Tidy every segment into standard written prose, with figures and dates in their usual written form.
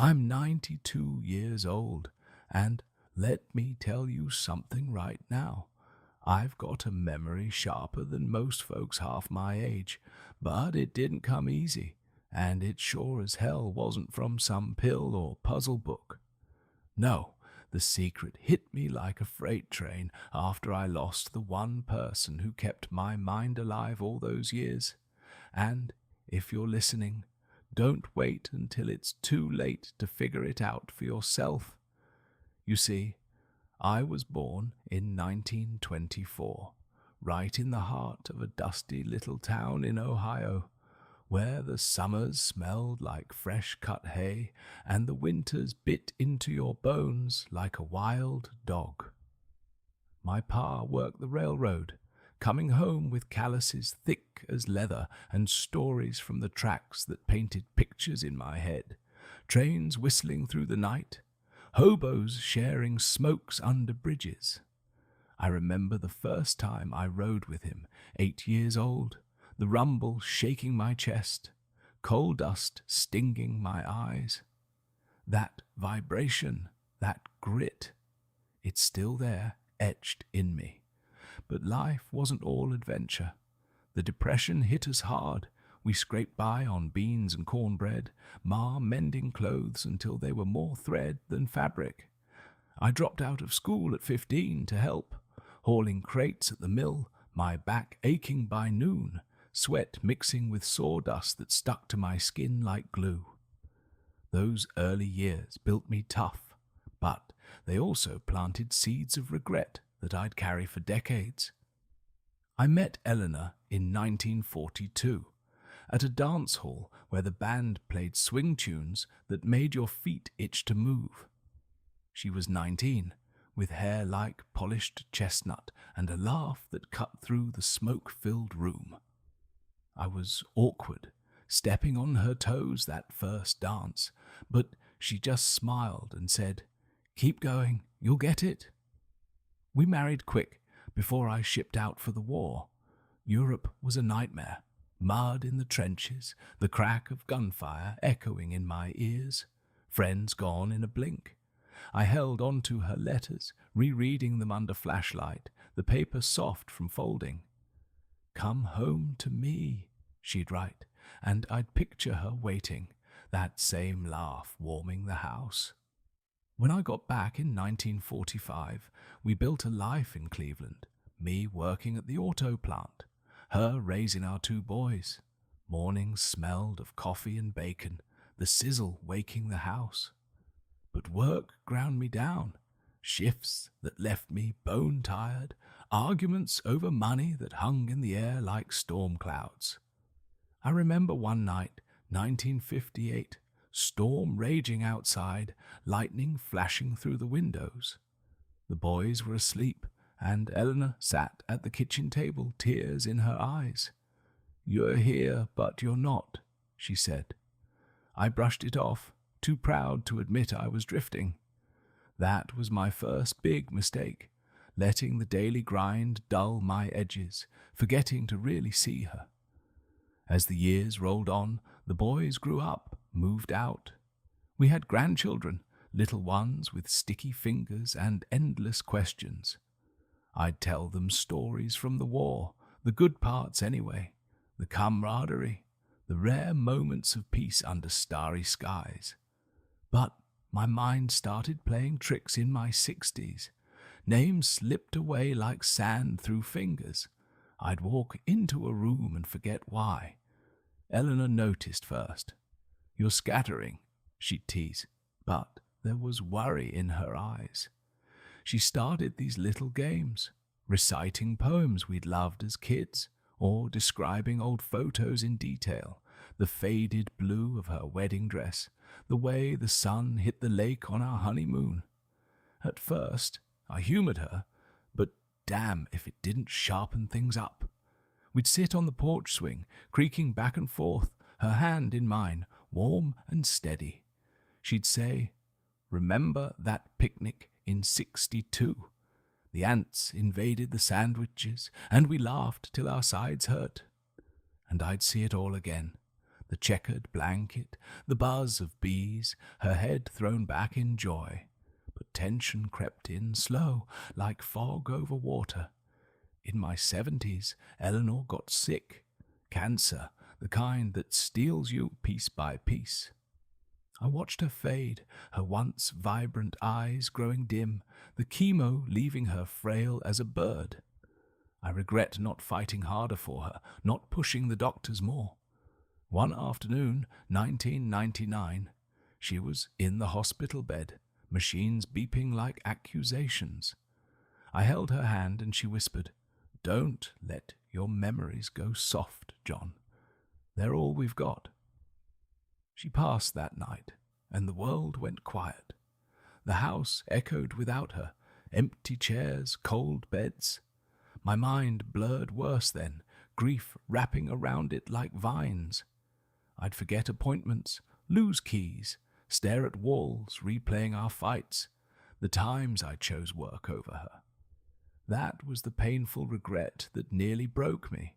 I'm 92 years old, and let me tell you something right now. I've got a memory sharper than most folks half my age, but it didn't come easy, and it sure as hell wasn't from some pill or puzzle book. No, the secret hit me like a freight train after I lost the one person who kept my mind alive all those years. And if you're listening, don't wait until it's too late to figure it out for yourself. You see, I was born in 1924, right in the heart of a dusty little town in Ohio, where the summers smelled like fresh-cut hay and the winters bit into your bones like a wild dog. My pa worked the railroad, coming home with calluses thick as leather and stories from the tracks that painted pictures in my head, trains whistling through the night, hobos sharing smokes under bridges. I remember the first time I rode with him, 8 years old, the rumble shaking my chest, coal dust stinging my eyes. That vibration, that grit, it's still there, etched in me. But life wasn't all adventure. The depression hit us hard. We scraped by on beans and cornbread, Ma mending clothes until they were more thread than fabric. I dropped out of school at 15 to help, hauling crates at the mill, my back aching by noon, sweat mixing with sawdust that stuck to my skin like glue. Those early years built me tough, but they also planted seeds of regret that I'd carry for decades. I met Eleanor in 1942 at a dance hall where the band played swing tunes that made your feet itch to move. She was 19, with hair like polished chestnut and a laugh that cut through the smoke-filled room. I was awkward, stepping on her toes that first dance, but she just smiled and said, "Keep going, you'll get it." We married quick before I shipped out for the war. Europe was a nightmare. Mud in the trenches, the crack of gunfire echoing in my ears, friends gone in a blink. I held on to her letters, rereading them under flashlight, the paper soft from folding. "Come home to me," she'd write, and I'd picture her waiting, that same laugh warming the house. When I got back in 1945, we built a life in Cleveland, me working at the auto plant, her raising our 2 boys. Mornings smelled of coffee and bacon, the sizzle waking the house. But work ground me down, shifts that left me bone-tired, arguments over money that hung in the air like storm clouds. I remember one night, 1958, storm raging outside, lightning flashing through the windows. The boys were asleep, and Eleanor sat at the kitchen table, tears in her eyes. "You're here, but you're not," she said. I brushed it off, too proud to admit I was drifting. That was my first big mistake, letting the daily grind dull my edges, forgetting to really see her. As the years rolled on, the boys grew up, moved out. We had grandchildren, little ones with sticky fingers and endless questions. I'd tell them stories from the war, the good parts anyway, the camaraderie, the rare moments of peace under starry skies. But my mind started playing tricks in my 60s. Names slipped away like sand through fingers. I'd walk into a room and forget why. Eleanor noticed first. "You're scattering," she'd tease, but there was worry in her eyes. She started these little games, reciting poems we'd loved as kids, or describing old photos in detail, the faded blue of her wedding dress, the way the sun hit the lake on our honeymoon. At first, I humored her, but damn if it didn't sharpen things up. We'd sit on the porch swing, creaking back and forth, her hand in mine, warm and steady. She'd say, "Remember that picnic in '62? The ants invaded the sandwiches, and we laughed till our sides hurt." And I'd see it all again. The checkered blanket, the buzz of bees, her head thrown back in joy. But tension crept in slow, like fog over water. In my 70s, Eleanor got sick. Cancer, the kind that steals you piece by piece. I watched her fade, her once vibrant eyes growing dim, the chemo leaving her frail as a bird. I regret not fighting harder for her, not pushing the doctors more. One afternoon, 1999, she was in the hospital bed, machines beeping like accusations. I held her hand and she whispered, "Don't let your memories go soft, John. They're all we've got." She passed that night, and the world went quiet. The house echoed without her, empty chairs, cold beds. My mind blurred worse then, grief wrapping around it like vines. I'd forget appointments, lose keys, stare at walls, replaying our fights, the times I chose work over her. That was the painful regret that nearly broke me.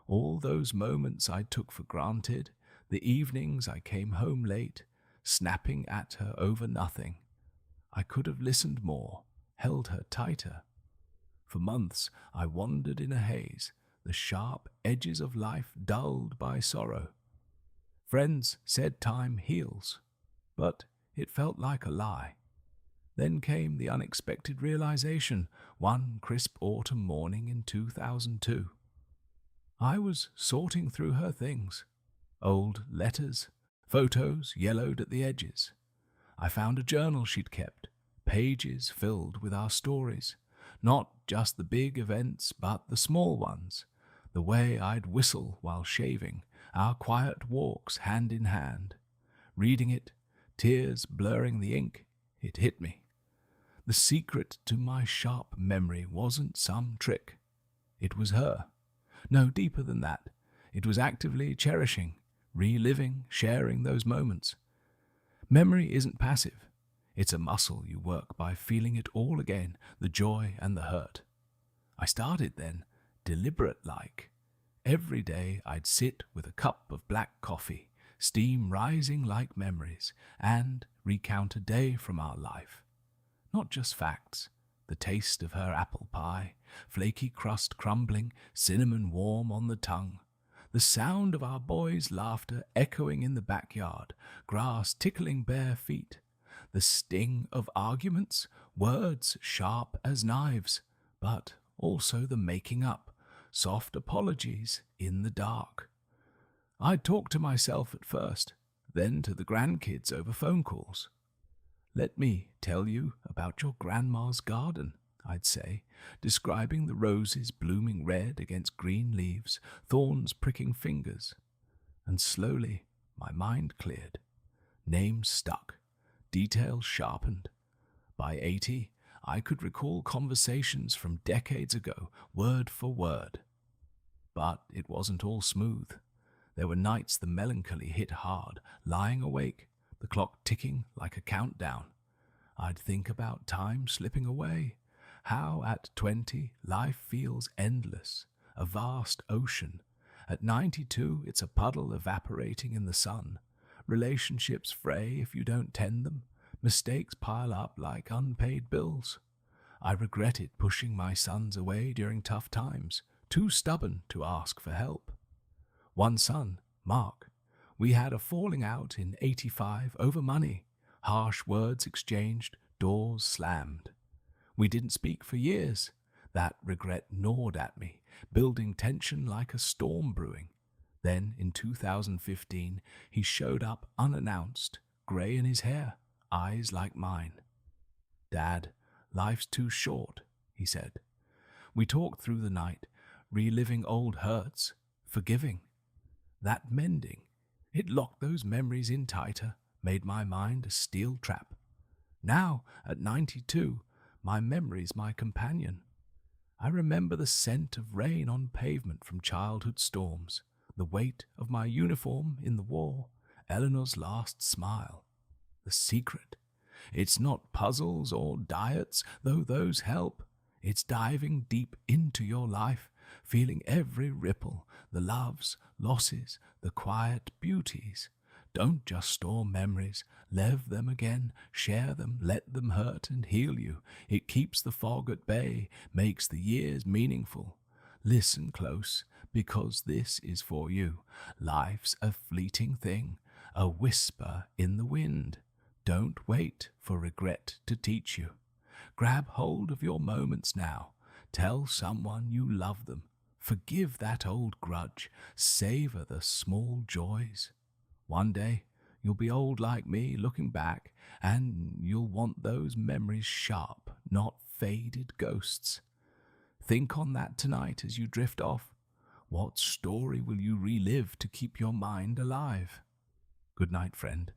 All those moments I took for granted, the evenings I came home late, snapping at her over nothing. I could have listened more, held her tighter. For months I wandered in a haze, the sharp edges of life dulled by sorrow. Friends said time heals, but it felt like a lie. Then came the unexpected realization, one crisp autumn morning in 2002. I was sorting through her things. Old letters, photos yellowed at the edges. I found a journal she'd kept, pages filled with our stories. Not just the big events, but the small ones. The way I'd whistle while shaving, our quiet walks hand in hand. Reading it, tears blurring the ink, it hit me. The secret to my sharp memory wasn't some trick. It was her. No deeper than that. It was actively cherishing, reliving, sharing those moments. Memory isn't passive. It's a muscle you work by feeling it all again, the joy and the hurt. I started then, deliberate-like. Every day I'd sit with a cup of black coffee, steam rising like memories, and recount a day from our life. Not just facts, the taste of her apple pie, flaky crust crumbling, cinnamon warm on the tongue, the sound of our boys' laughter echoing in the backyard, grass tickling bare feet, the sting of arguments, words sharp as knives, but also the making up, soft apologies in the dark. I'd talk to myself at first, then to the grandkids over phone calls. "Let me tell you about your grandma's garden," I'd say, describing the roses blooming red against green leaves, thorns pricking fingers. And slowly my mind cleared. Names stuck, details sharpened. By 80, I could recall conversations from decades ago, word for word. But it wasn't all smooth. There were nights the melancholy hit hard, lying awake, the clock ticking like a countdown. I'd think about time slipping away, how at 20 life feels endless, a vast ocean. At 92 it's a puddle evaporating in the sun. Relationships fray if you don't tend them, mistakes pile up like unpaid bills. I regretted pushing my sons away during tough times, too stubborn to ask for help. One son, Mark, we had a falling out in 85 over money, harsh words exchanged, doors slammed. We didn't speak for years. That regret gnawed at me, building tension like a storm brewing. Then, in 2015, he showed up unannounced, grey in his hair, eyes like mine. "Dad, life's too short," he said. We talked through the night, reliving old hurts, forgiving. That mending, it locked those memories in tighter, made my mind a steel trap. Now, at 92, my memory's my companion. I remember the scent of rain on pavement from childhood storms, the weight of my uniform in the war, Eleanor's last smile. The secret. It's not puzzles or diets, though those help. It's diving deep into your life, feeling every ripple, the loves, losses, the quiet beauties. Don't just store memories, live them again, share them, let them hurt and heal you. It keeps the fog at bay, makes the years meaningful. Listen close, because this is for you. Life's a fleeting thing, a whisper in the wind. Don't wait for regret to teach you. Grab hold of your moments now. Tell someone you love them. Forgive that old grudge. Savor the small joys. One day, you'll be old like me, looking back, and you'll want those memories sharp, not faded ghosts. Think on that tonight as you drift off. What story will you relive to keep your mind alive? Good night, friend.